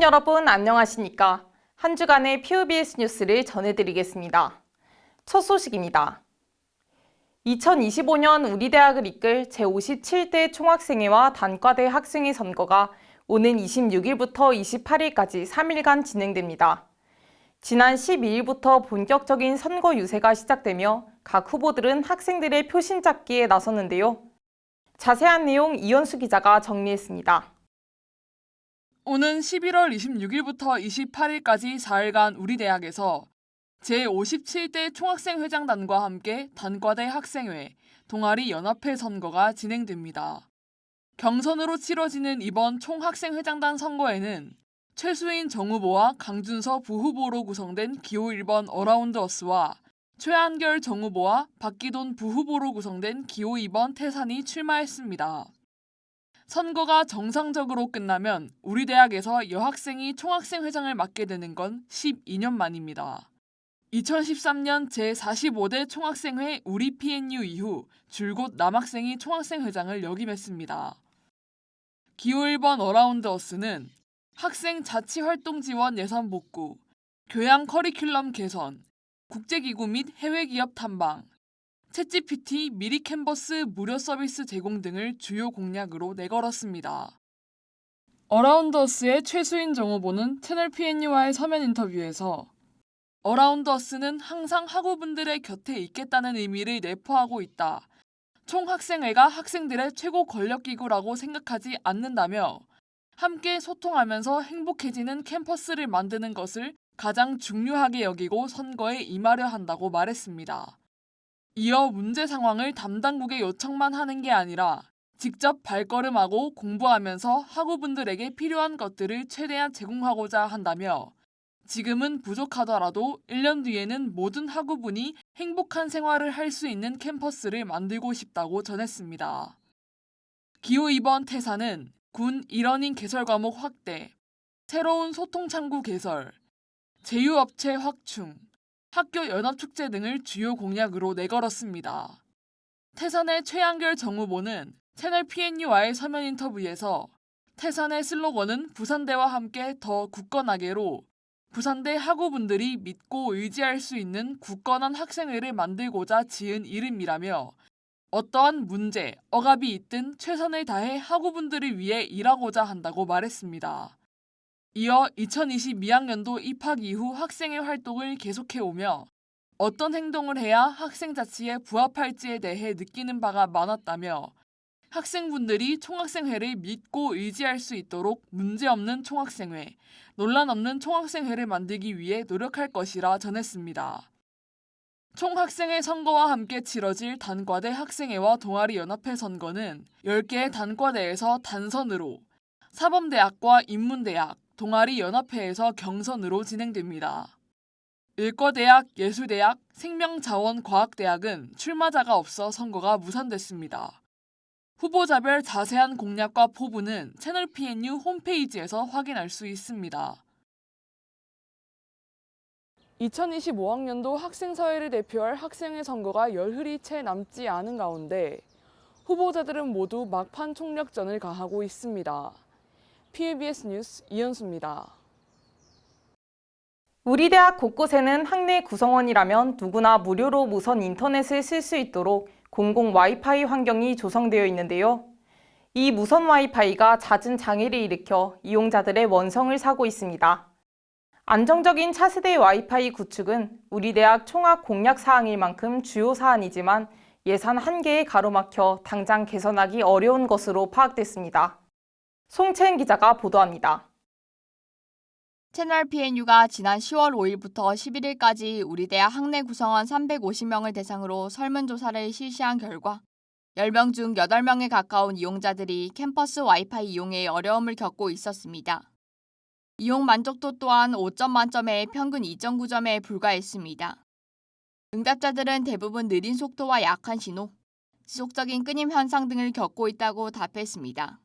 여러분 안녕하십니까? 한 주간의 POBS 뉴스를 전해드리겠습니다. 첫 소식입니다. 2025년 우리 대학을 이끌 제57대 총학생회와 단과대 학생회 선거가 오는 26일부터 28일까지 3일간 진행됩니다. 지난 12일부터 본격적인 선거 유세가 시작되며 각 후보들은 학생들의 표심 잡기에 나섰는데요. 자세한 내용 이현수 기자가 정리했습니다. 오는 11월 26일부터 28일까지 4일간 우리 대학에서 제57대 총학생회장단과 함께 단과대 학생회, 동아리 연합회 선거가 진행됩니다. 경선으로 치러지는 이번 총학생회장단 선거에는 최수인 정후보와 강준서 부후보로 구성된 기호 1번 어라운드어스와 최한결 정후보와 박기돈 부후보로 구성된 기호 2번 태산이 출마했습니다. 선거가 정상적으로 끝나면 우리 대학에서 여학생이 총학생회장을 맡게 되는 건 12년 만입니다. 2013년 제45대 총학생회 우리 PNU 이후 줄곧 남학생이 총학생회장을 역임했습니다. 기호 1번 어라운드어스는 학생 자치활동 지원 예산 복구, 교양 커리큘럼 개선, 국제기구 및 해외기업 탐방, 챗GPT 미리 캔버스 무료 서비스 제공 등을 주요 공약으로 내걸었습니다. 어라운드어스의 최수인 정후보는 채널 PNU와의 서면 인터뷰에서 어라운드어스는 항상 학우분들의 곁에 있겠다는 의미를 내포하고 있다. 총학생회가 학생들의 최고 권력기구라고 생각하지 않는다며 함께 소통하면서 행복해지는 캠퍼스를 만드는 것을 가장 중요하게 여기고 선거에 임하려 한다고 말했습니다. 이어 문제 상황을 담당국에 요청만 하는 게 아니라 직접 발걸음하고 공부하면서 학우분들에게 필요한 것들을 최대한 제공하고자 한다며 지금은 부족하더라도 1년 뒤에는 모든 학우분이 행복한 생활을 할 수 있는 캠퍼스를 만들고 싶다고 전했습니다. 기호 2번 태산은 군 일원인 개설 과목 확대, 새로운 소통창구 개설, 제휴업체 확충, 학교 연합축제 등을 주요 공약으로 내걸었습니다. 태산의 최한결 정후보는 채널 PNU와의 서면 인터뷰에서 태산의 슬로건은 부산대와 함께 더 굳건하게로 부산대 학우분들이 믿고 의지할 수 있는 굳건한 학생회를 만들고자 지은 이름이라며 어떠한 문제, 억압이 있든 최선을 다해 학우분들을 위해 일하고자 한다고 말했습니다. 이어 2022학년도 입학 이후 학생회 활동을 계속해오며 어떤 행동을 해야 학생 자치에 부합할지에 대해 느끼는 바가 많았다며 학생분들이 총학생회를 믿고 의지할 수 있도록 문제없는 총학생회, 논란 없는 총학생회를 만들기 위해 노력할 것이라 전했습니다. 총학생회 선거와 함께 치러질 단과대 학생회와 동아리 연합회 선거는 10개의 단과대에서 단선으로, 사범대학과 인문대학, 동아리 연합회에서 경선으로 진행됩니다. 일거대학, 예술대학, 생명자원과학대학은 출마자가 없어 선거가 무산됐습니다. 후보자별 자세한 공약과 포부는 채널 PNU 홈페이지에서 확인할 수 있습니다. 2025학년도 학생사회를 대표할 학생회 선거가 열흘이 채 남지 않은 가운데 후보자들은 모두 막판 총력전을 가하고 있습니다. POBS 뉴스 이현수입니다. 우리 대학 곳곳에는 학내 구성원이라면 누구나 무료로 무선 인터넷을 쓸 수 있도록 공공 와이파이 환경이 조성되어 있는데요. 이 무선 와이파이가 잦은 장애를 일으켜 이용자들의 원성을 사고 있습니다. 안정적인 차세대 와이파이 구축은 우리 대학 총학 공약 사항일 만큼 주요 사안이지만 예산 한계에 가로막혀 당장 개선하기 어려운 것으로 파악됐습니다. 송채은 기자가 보도합니다. 채널 PNU가 지난 10월 5일부터 11일까지 우리 대학 학내 구성원 350명을 대상으로 설문조사를 실시한 결과 10명 중 8명에 가까운 이용자들이 캠퍼스 와이파이 이용에 어려움을 겪고 있었습니다. 이용 만족도 또한 5점 만점에 평균 2.9점에 불과했습니다. 응답자들은 대부분 느린 속도와 약한 신호, 지속적인 끊임 현상 등을 겪고 있다고 답했습니다.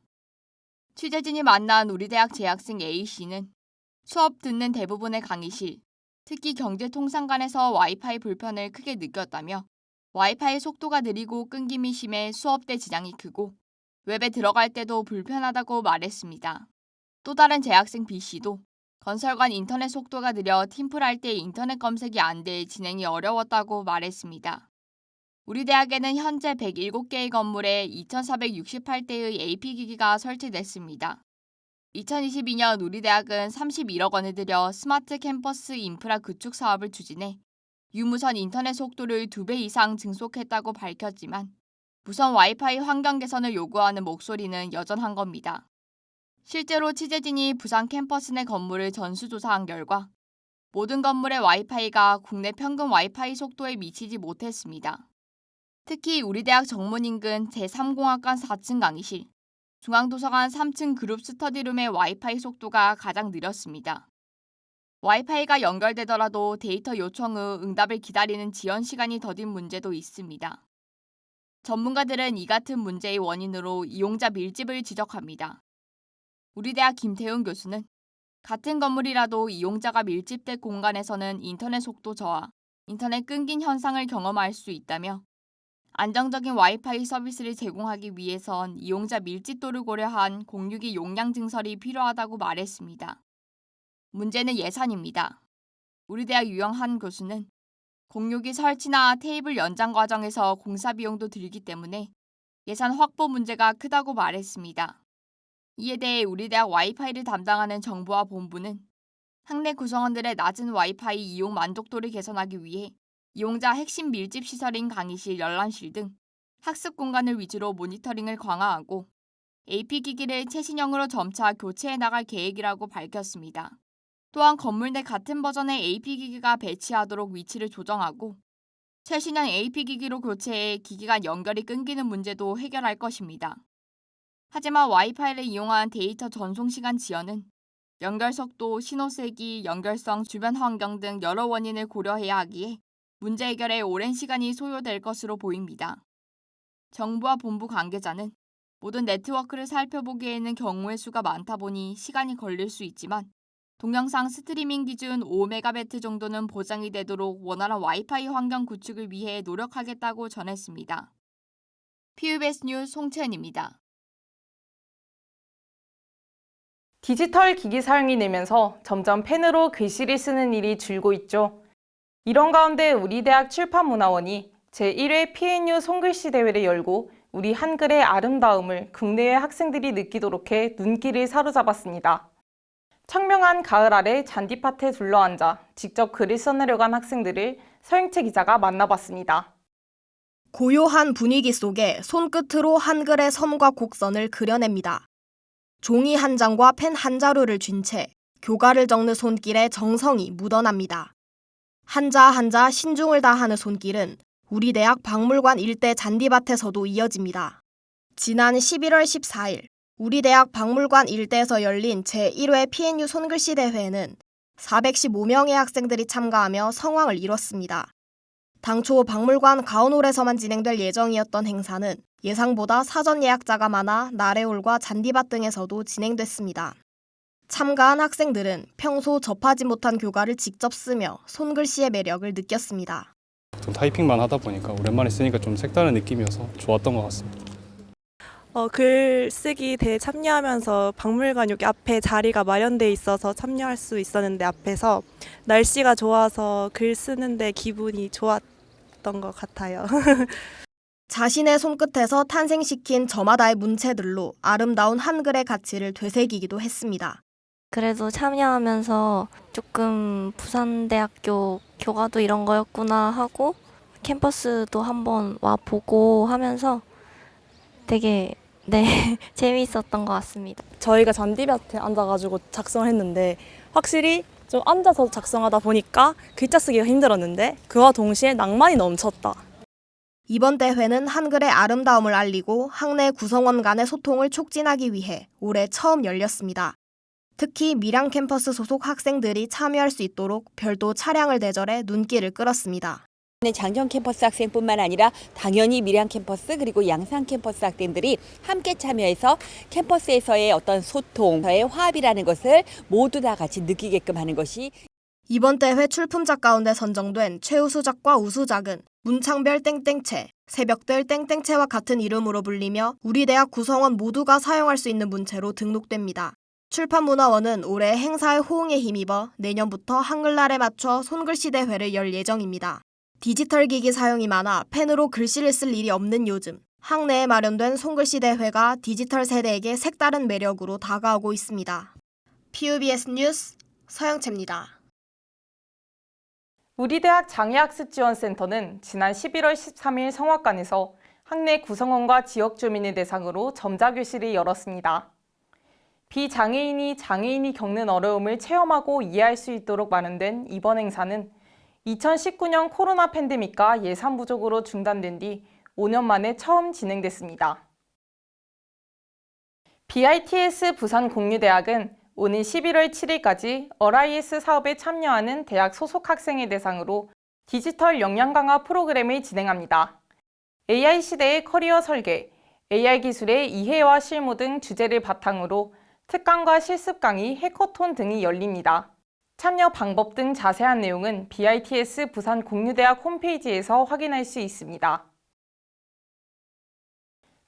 취재진이 만난 우리 대학 재학생 A씨는 수업 듣는 대부분의 강의실, 특히 경제통상관에서 와이파이 불편을 크게 느꼈다며 와이파이 속도가 느리고 끊김이 심해 수업 때 지장이 크고 웹에 들어갈 때도 불편하다고 말했습니다. 또 다른 재학생 B씨도 건설관 인터넷 속도가 느려 팀플할 때 인터넷 검색이 안 돼 진행이 어려웠다고 말했습니다. 우리 대학에는 현재 107개의 건물에 2,468대의 AP기기가 설치됐습니다. 2022년 우리 대학은 31억 원을 들여 스마트 캠퍼스 인프라 구축 사업을 추진해 유무선 인터넷 속도를 2배 이상 증폭했다고 밝혔지만 무선 와이파이 환경 개선을 요구하는 목소리는 여전한 겁니다. 실제로 취재진이 부산 캠퍼스 내 건물을 전수조사한 결과 모든 건물의 와이파이가 국내 평균 와이파이 속도에 미치지 못했습니다. 특히 우리 대학 정문 인근 제3공학관 4층 강의실, 중앙도서관 3층 그룹 스터디룸의 와이파이 속도가 가장 느렸습니다. 와이파이가 연결되더라도 데이터 요청 후 응답을 기다리는 지연 시간이 더딘 문제도 있습니다. 전문가들은 이 같은 문제의 원인으로 이용자 밀집을 지적합니다. 우리 대학 김태훈 교수는 같은 건물이라도 이용자가 밀집된 공간에서는 인터넷 속도 저하, 인터넷 끊긴 현상을 경험할 수 있다며 안정적인 와이파이 서비스를 제공하기 위해선 이용자 밀집도를 고려한 공유기 용량 증설이 필요하다고 말했습니다. 문제는 예산입니다. 우리 대학 유영한 교수는 공유기 설치나 테이블 연장 과정에서 공사 비용도 들기 때문에 예산 확보 문제가 크다고 말했습니다. 이에 대해 우리 대학 와이파이를 담당하는 정부와 본부는 학내 구성원들의 낮은 와이파이 이용 만족도를 개선하기 위해 이용자 핵심 밀집 시설인 강의실, 열람실 등 학습 공간을 위주로 모니터링을 강화하고 AP기기를 최신형으로 점차 교체해 나갈 계획이라고 밝혔습니다. 또한 건물 내 같은 버전의 AP기기가 배치하도록 위치를 조정하고 최신형 AP기기로 교체해 기기 간 연결이 끊기는 문제도 해결할 것입니다. 하지만 와이파이를 이용한 데이터 전송 시간 지연은 연결 속도, 신호 세기, 연결성, 주변 환경 등 여러 원인을 고려해야 하기에 문제 해결에 오랜 시간이 소요될 것으로 보입니다. 정부와 본부 관계자는 모든 네트워크를 살펴보기에는 경우의 수가 많다 보니 시간이 걸릴 수 있지만 동영상 스트리밍 기준 5메가베트 정도는 보장이 되도록 원활한 와이파이 환경 구축을 위해 노력하겠다고 전했습니다. PBS 뉴스 송채은입니다. 디지털 기기 사용이 늘면서 점점 펜으로 글씨를 쓰는 일이 줄고 있죠. 이런 가운데 우리 대학 출판문화원이 제1회 PNU 손글씨 대회를 열고 우리 한글의 아름다움을 국내외 학생들이 느끼도록 해 눈길을 사로잡았습니다. 청명한 가을 아래 잔디밭에 둘러앉아 직접 글을 써내려간 학생들을 서영채 기자가 만나봤습니다. 고요한 분위기 속에 손끝으로 한글의 섬과 곡선을 그려냅니다. 종이 한 장과 펜 한 자루를 쥔 채 교가를 적는 손길에 정성이 묻어납니다. 한자 한자 신중을 다하는 손길은 우리 대학 박물관 일대 잔디밭에서도 이어집니다. 지난 11월 14일 우리 대학 박물관 일대에서 열린 제1회 PNU 손글씨 대회에는 415명의 학생들이 참가하며 성황을 이뤘습니다. 당초 박물관 가운홀에서만 진행될 예정이었던 행사는 예상보다 사전 예약자가 많아 나래홀과 잔디밭 등에서도 진행됐습니다. 참가한 학생들은 평소 접하지 못한 교가를 직접 쓰며 손글씨의 매력을 느꼈습니다. 좀 타이핑만 하다 보니까 오랜만에 쓰니까 좀 색다른 느낌이어서 좋았던 것 같습니다. 글쓰기 대회 참여하면서 박물관 여기 앞에 자리가 마련돼 있어서 참여할 수 있었는데 앞에서 날씨가 좋아서 글 쓰는데 기분이 좋았던 것 같아요. 자신의 손끝에서 탄생시킨 저마다의 문체들로 아름다운 한글의 가치를 되새기기도 했습니다. 그래도 참여하면서 조금 부산대학교 교과도 이런 거였구나 하고 캠퍼스도 한번 와보고 하면서 되게 재미있었던 것 같습니다. 저희가 잔디밭에 앉아가지고 작성을 했는데 확실히 좀 앉아서 작성하다 보니까 글자 쓰기가 힘들었는데 그와 동시에 낭만이 넘쳤다. 이번 대회는 한글의 아름다움을 알리고 학내 구성원 간의 소통을 촉진하기 위해 올해 처음 열렸습니다. 특히 밀양 캠퍼스 소속 학생들이 참여할 수 있도록 별도 차량을 대절해 눈길을 끌었습니다. 장정 캠퍼스 학생뿐만 아니라 당연히 밀양 캠퍼스 그리고 양산 캠퍼스 학생들이 함께 참여해서 캠퍼스에서의 어떤 소통의 화합이라는 것을 모두 다 같이 느끼게끔 하는 것이 이번 대회 출품작 가운데 선정된 최우수작과 우수작은 문창별 땡땡채, 새벽들 땡땡채와 같은 이름으로 불리며 우리 대학 구성원 모두가 사용할 수 있는 문체로 등록됩니다. 출판문화원은 올해 행사의 호응에 힘입어 내년부터 한글날에 맞춰 손글씨 대회를 열 예정입니다. 디지털 기기 사용이 많아 펜으로 글씨를 쓸 일이 없는 요즘, 학내에 마련된 손글씨 대회가 디지털 세대에게 색다른 매력으로 다가오고 있습니다. PUBS 뉴스 서영채입니다. 우리대학 장애학습지원센터는 지난 11월 13일 성악관에서 학내 구성원과 지역 주민을 대상으로 점자교실을 열었습니다. 비장애인이 장애인이 겪는 어려움을 체험하고 이해할 수 있도록 마련된 이번 행사는 2019년 코로나 팬데믹과 예산 부족으로 중단된 뒤 5년 만에 처음 진행됐습니다. BITS 부산공유대학은 오는 11월 7일까지 RIS 사업에 참여하는 대학 소속 학생을 대상으로 디지털 역량 강화 프로그램을 진행합니다. AI 시대의 커리어 설계, AI 기술의 이해와 실무 등 주제를 바탕으로 특강과 실습 강의, 해커톤 등이 열립니다. 참여 방법 등 자세한 내용은 BITS 부산공유대학 홈페이지에서 확인할 수 있습니다.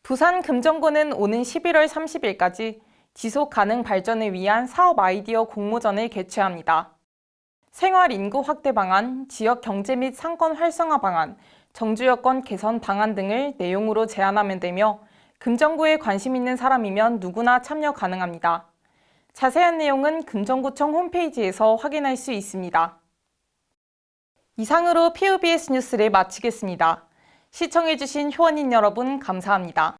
부산금정구는 오는 11월 30일까지 지속 가능 발전을 위한 사업 아이디어 공모전을 개최합니다. 생활 인구 확대 방안, 지역 경제 및 상권 활성화 방안, 정주 여건 개선 방안 등을 내용으로 제안하면 되며 금정구에 관심 있는 사람이면 누구나 참여 가능합니다. 자세한 내용은 금정구청 홈페이지에서 확인할 수 있습니다. 이상으로 PUBS 뉴스를 마치겠습니다. 시청해주신 효원인 여러분 감사합니다.